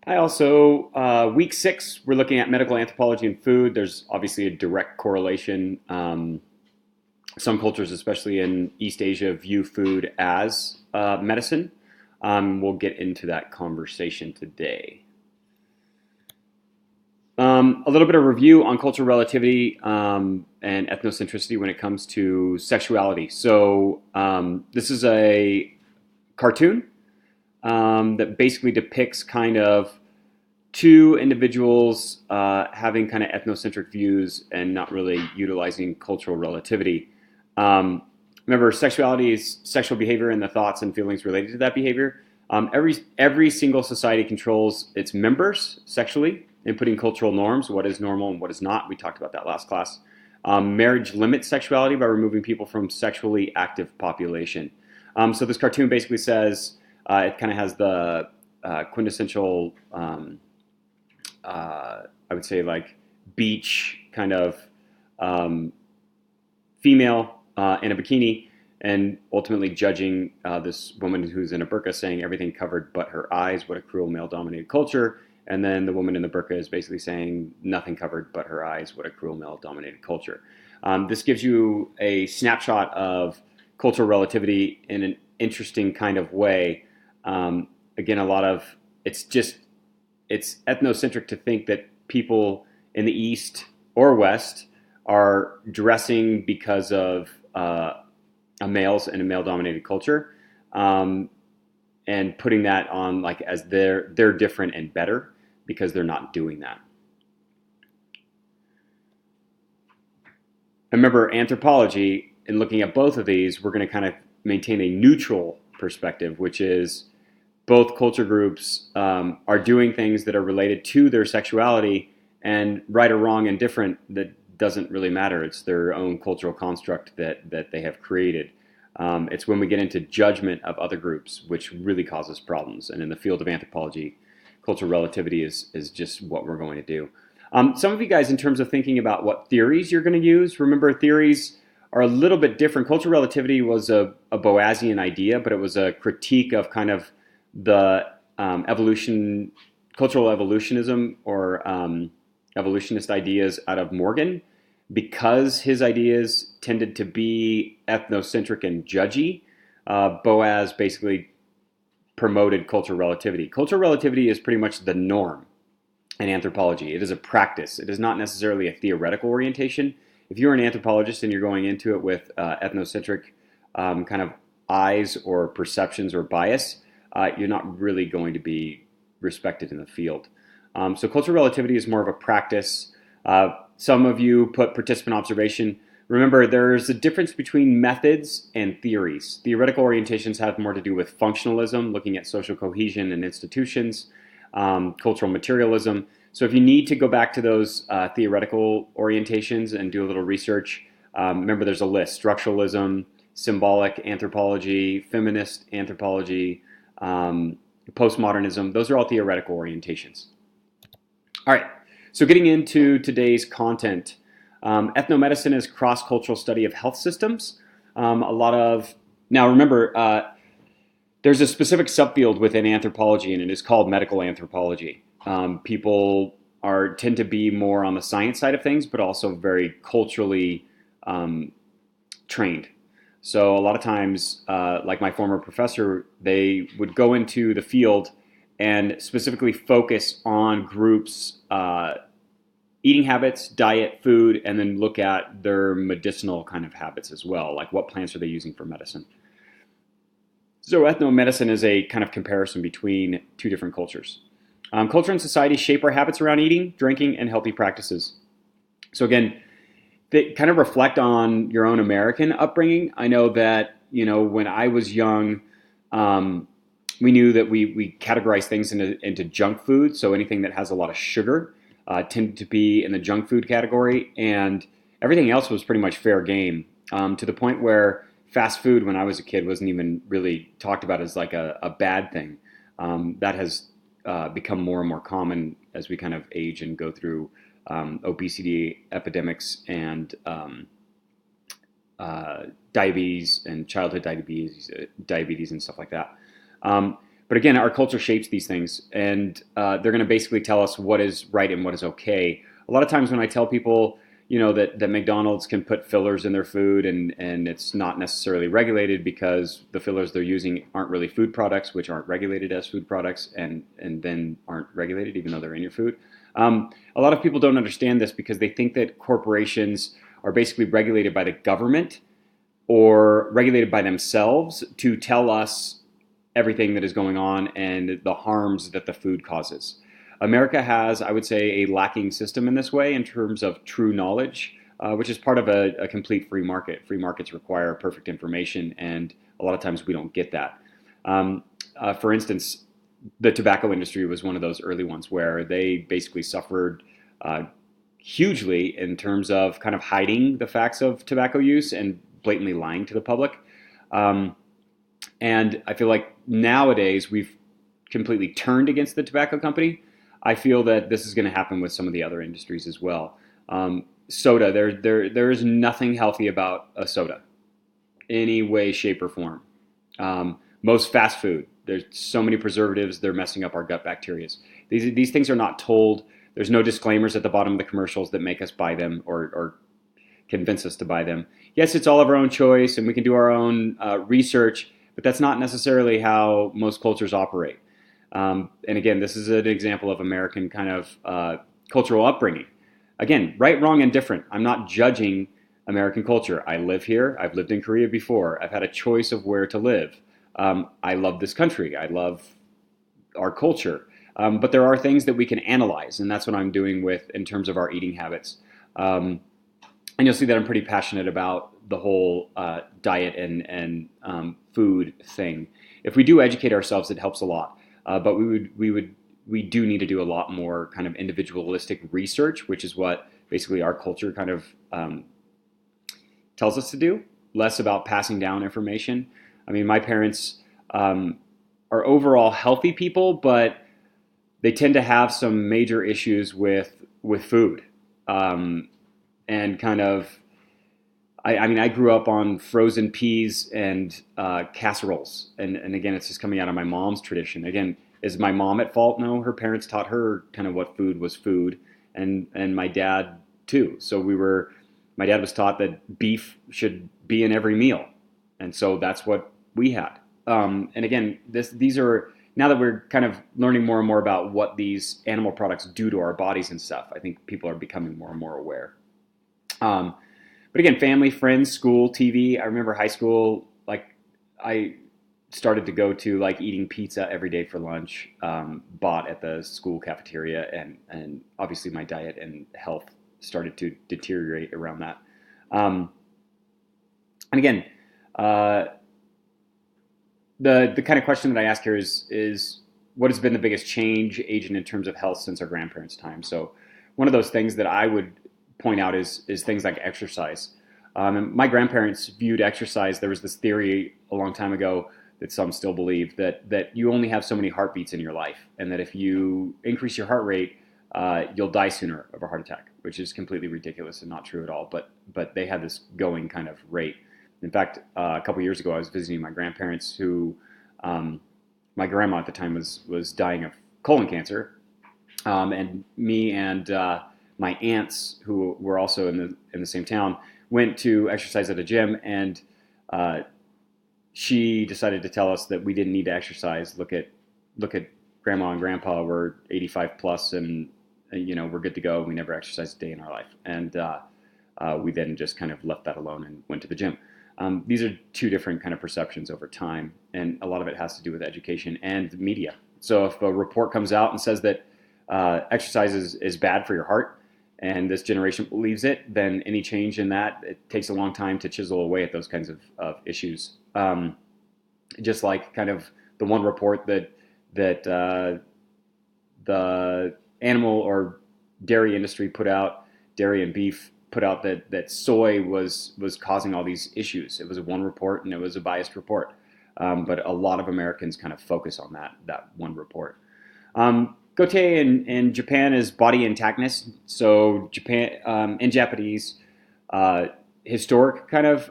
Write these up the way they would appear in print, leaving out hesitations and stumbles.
I also, week 6, we're looking at medical anthropology and food. There's obviously a direct correlation. Some cultures, especially in East Asia, view food as medicine. We'll get into that conversation today. A little bit of review on cultural relativity and ethnocentricity when it comes to sexuality. So, this is a cartoon that basically depicts kind of two individuals having kind of ethnocentric views and not really utilizing cultural relativity. Remember, sexuality is sexual behavior and the thoughts and feelings related to that behavior. Every single society controls its members sexually, inputting cultural norms, what is normal and what is not. We talked about that last class. Marriage limits sexuality by removing people from sexually active population. So this cartoon basically says it kind of has the quintessential, I would say, like beach kind of female in a bikini, and ultimately judging this woman who's in a burqa, saying everything covered but her eyes, what a cruel male-dominated culture. And then the woman in the burqa is basically saying nothing covered but her eyes, what a cruel male-dominated culture. This gives you a snapshot of cultural relativity in an interesting kind of way. Again, a lot of it's ethnocentric to think that people in the East or West are dressing because of a males in a male-dominated culture, and putting that on like as they're different and better because they're not doing that. Remember, anthropology, in looking at both of these, we're going to kind of maintain a neutral perspective, which is both culture groups are doing things that are related to their sexuality, and right or wrong and different, that doesn't really matter. It's their own cultural construct that they have created. It's when we get into judgment of other groups which really causes problems. And in the field of anthropology, cultural relativity is just what we're going to do. Some of you guys, in terms of thinking about what theories you're going to use, remember theories are a little bit different. Cultural relativity was a Boasian idea, but it was a critique of kind of the cultural evolutionism, or evolutionist ideas out of Morgan, because his ideas tended to be ethnocentric and judgy. Boas basically promoted cultural relativity. Cultural relativity is pretty much the norm in anthropology. It is a practice. It is not necessarily a theoretical orientation. If you're an anthropologist and you're going into it with ethnocentric kind of eyes or perceptions or bias, you're not really going to be respected in the field. So cultural relativity is more of a practice. Some of you put participant observation. Remember, there's a difference between methods and theories. Theoretical orientations have more to do with functionalism, looking at social cohesion and institutions, cultural materialism. So if you need to go back to those theoretical orientations and do a little research, remember there's a list: structuralism, symbolic anthropology, feminist anthropology, postmodernism. Those are all theoretical orientations. All right, so getting into today's content. Ethnomedicine is cross-cultural study of health systems. Now remember, there's a specific subfield within anthropology, and it is called medical anthropology. People tend to be more on the science side of things, but also very culturally trained. So a lot of times, like my former professor, they would go into the field and specifically focus on groups' eating habits, diet, food, and then look at their medicinal kind of habits as well, like what plants are they using for medicine. So ethnomedicine is a kind of comparison between two different cultures. Culture and society shape our habits around eating, drinking, and healthy practices. So again, they kind of reflect on your own American upbringing. I know that, when I was young, we knew that we categorize things into junk food. So anything that has a lot of sugar tended to be in the junk food category, and everything else was pretty much fair game, to the point where fast food when I was a kid wasn't even really talked about as like a bad thing. That has become more and more common as we kind of age and go through obesity epidemics and diabetes and childhood diabetes and stuff like that. But again, our culture shapes these things, and they're going to basically tell us what is right and what is okay. A lot of times when I tell people, that McDonald's can put fillers in their food and it's not necessarily regulated because the fillers they're using aren't really food products, which aren't regulated as food products and then aren't regulated even though they're in your food. A lot of people don't understand this because they think that corporations are basically regulated by the government or regulated by themselves to tell us everything that is going on and the harms that the food causes. America has, I would say, a lacking system in this way in terms of true knowledge, which is part of a complete free market. Free markets require perfect information, and a lot of times we don't get that. For instance, the tobacco industry was one of those early ones where they basically suffered hugely in terms of kind of hiding the facts of tobacco use and blatantly lying to the public. And I feel like nowadays we've completely turned against the tobacco company. I feel that this is going to happen with some of the other industries as well. Soda, there is nothing healthy about a soda, any way, shape, or form. Most fast food, there's so many preservatives, they're messing up our gut bacteria. These things are not told. There's no disclaimers at the bottom of the commercials that make us buy them or convince us to buy them. Yes, it's all of our own choice, and we can do our own research, but that's not necessarily how most cultures operate. And again, this is an example of American kind of cultural upbringing. Again, right, wrong, and different. I'm not judging American culture. I live here. I've lived in Korea before. I've had a choice of where to live. I love this country. I love our culture. But there are things that we can analyze, and that's what I'm doing in terms of our eating habits. And you'll see that I'm pretty passionate about the whole diet and food thing. If we do educate ourselves, it helps a lot. But we do need to do a lot more kind of individualistic research, which is what basically our culture kind of tells us to do. Less about passing down information. I mean, my parents are overall healthy people, but they tend to have some major issues with food, and kind of. I mean, I grew up on frozen peas and casseroles. And again, it's just coming out of my mom's tradition. Again, is my mom at fault? No, her parents taught her kind of what food was food, and my dad too. So my dad was taught that beef should be in every meal. And so that's what we had. And again, these are, now that we're kind of learning more and more about what these animal products do to our bodies and stuff, I think people are becoming more and more aware. But again, family, friends, school, TV. I remember high school, like I started to go to like eating pizza every day for lunch, bought at the school cafeteria, and obviously my diet and health started to deteriorate around that. And again, the kind of question that I ask here is what has been the biggest change agent in terms of health since our grandparents' time? So one of those things that I would point out is things like exercise. And my grandparents viewed exercise. There was this theory a long time ago that some still believe that you only have so many heartbeats in your life, and that if you increase your heart rate, you'll die sooner of a heart attack, which is completely ridiculous and not true at all. But they had this going kind of rate. In fact, a couple years ago, I was visiting my grandparents, who my grandma at the time was dying of colon cancer, and me and my aunts, who were also in the same town, went to exercise at a gym, and she decided to tell us that we didn't need to exercise. Look at grandma and grandpa, we're 85 plus, and we're good to go. We never exercised a day in our life, and we then just kind of left that alone and went to the gym. These are two different kind of perceptions over time, and a lot of it has to do with education and media. So if a report comes out and says that exercise is bad for your heart, and this generation believes it, then any change in that, it takes a long time to chisel away at those kinds of issues. Just like kind of the one report that the animal or dairy industry put out, dairy and beef put out, that soy was causing all these issues. It was one report, and it was a biased report. But a lot of Americans kind of focus on that one report. Gote in Japan is body intactness. So Japan, in Japanese, historic kind of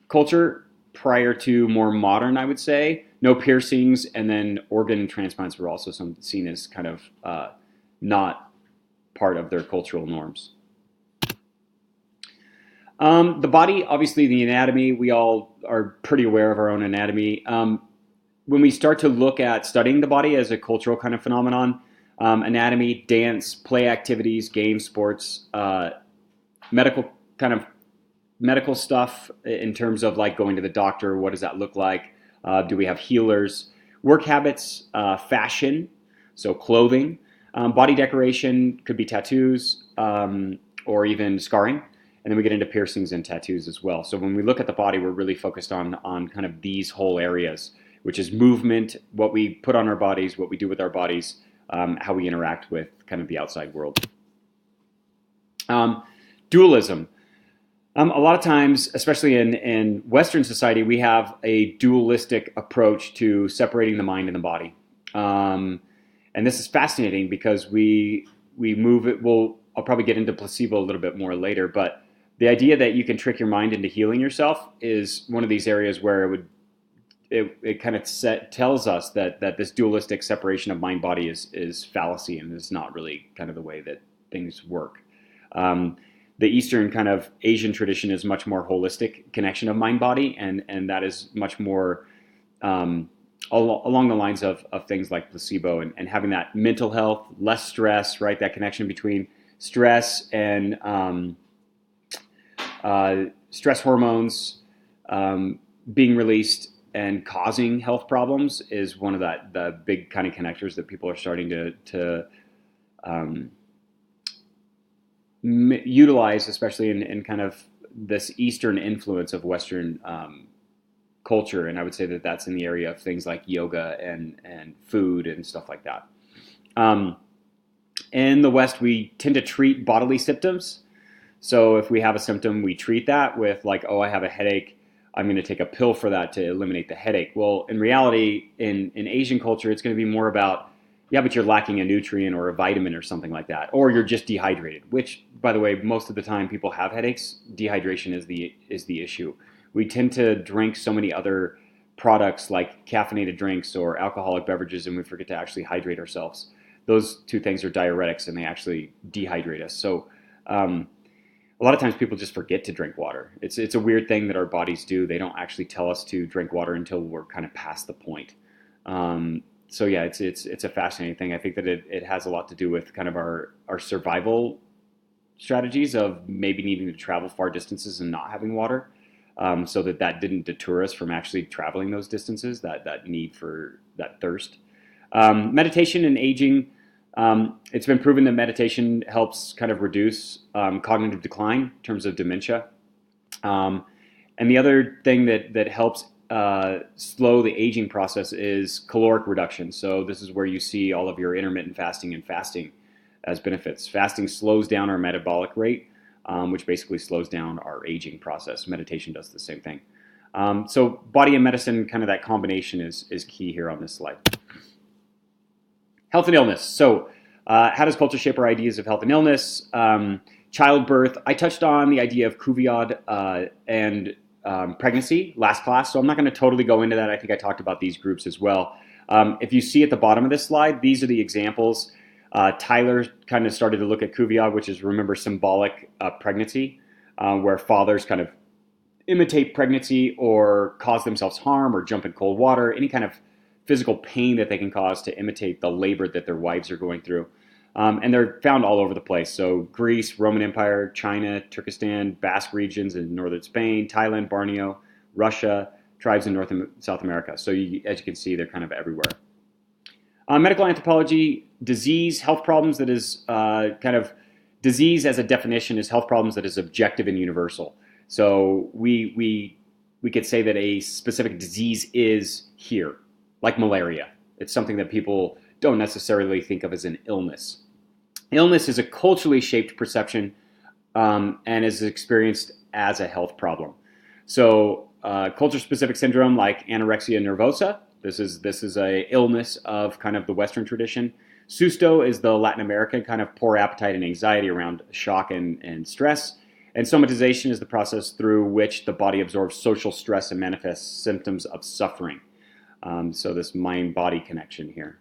culture prior to more modern, I would say, no piercings, and then organ transplants were also seen as kind of not part of their cultural norms. The body, obviously the anatomy, we all are pretty aware of our own anatomy. When we start to look at studying the body as a cultural kind of phenomenon, anatomy, dance, play activities, games, sports, medical stuff in terms of like going to the doctor, what does that look like? Do we have healers? Work habits, fashion, so clothing, body decoration, could be tattoos or even scarring. And then we get into piercings and tattoos as well. So when we look at the body, we're really focused on kind of these whole areas, which is movement, what we put on our bodies, what we do with our bodies, how we interact with kind of the outside world. Dualism. A lot of times, especially in Western society, we have a dualistic approach to separating the mind and the body. And this is fascinating because we move it. I'll probably get into placebo a little bit more later, but the idea that you can trick your mind into healing yourself is one of these areas where it kind of tells us that this dualistic separation of mind-body is fallacy and is not really kind of the way that things work. The Eastern kind of Asian tradition is much more holistic connection of mind-body, and that is much more along the lines of things like placebo and having that mental health, less stress, right? That connection between stress and stress hormones being released and causing health problems is one of the big kind of connectors that people are starting to utilize, especially in kind of this Eastern influence of Western culture. And I would say that that's in the area of things like yoga and food and stuff like that. In the West, we tend to treat bodily symptoms. So if we have a symptom, we treat that with like, oh, I have a headache, I'm going to take a pill for that to eliminate the headache. Well, in reality, in Asian culture, it's going to be more about, yeah, but you're lacking a nutrient or a vitamin or something like that, or you're just dehydrated, which, by the way, most of the time people have headaches. Dehydration is the issue. We tend to drink so many other products like caffeinated drinks or alcoholic beverages, and we forget to actually hydrate ourselves. Those two things are diuretics, and they actually dehydrate us. So a lot of times people just forget to drink water. It's a weird thing that our bodies do. They don't actually tell us to drink water until we're kind of past the point. So yeah, it's a fascinating thing. I think that it has a lot to do with kind of our survival strategies of maybe needing to travel far distances and not having water, so that didn't deter us from actually traveling those distances, that need for that thirst. Meditation and aging. It's been proven that meditation helps kind of reduce cognitive decline in terms of dementia. And the other thing that helps slow the aging process is caloric reduction. So this is where you see all of your intermittent fasting and fasting as benefits. Fasting slows down our metabolic rate, which basically slows down our aging process. Meditation does the same thing. So body and medicine, kind of that combination is key here on this slide. Health and illness. So how does culture shape our ideas of health and illness? Childbirth. I touched on the idea of Cuvier and pregnancy last class, so I'm not going to totally go into that. I think I talked about these groups as well. If you see at the bottom of this slide, these are the examples. Tyler kind of started to look at Cuvier, which is, remember, symbolic pregnancy, where fathers kind of imitate pregnancy or cause themselves harm or jump in cold water, any kind of physical pain that they can cause to imitate the labor that their wives are going through. And they're found all over the place. So Greece, Roman Empire, China, Turkestan, Basque regions in northern Spain, Thailand, Borneo, Russia, tribes in North and South America. So as you can see, they're kind of everywhere. Medical anthropology, disease, health problems that is kind of, disease as a definition is health problems that is objective and universal. So we could say that a specific disease is here, like malaria. It's something that people don't necessarily think of as an illness. Illness is a culturally shaped perception and is experienced as a health problem. So culture-specific syndrome like anorexia nervosa, this is a illness of kind of the Western tradition. Susto is the Latin American kind of poor appetite and anxiety around shock and stress. And somatization is the process through which the body absorbs social stress and manifests symptoms of suffering. So this mind-body connection here.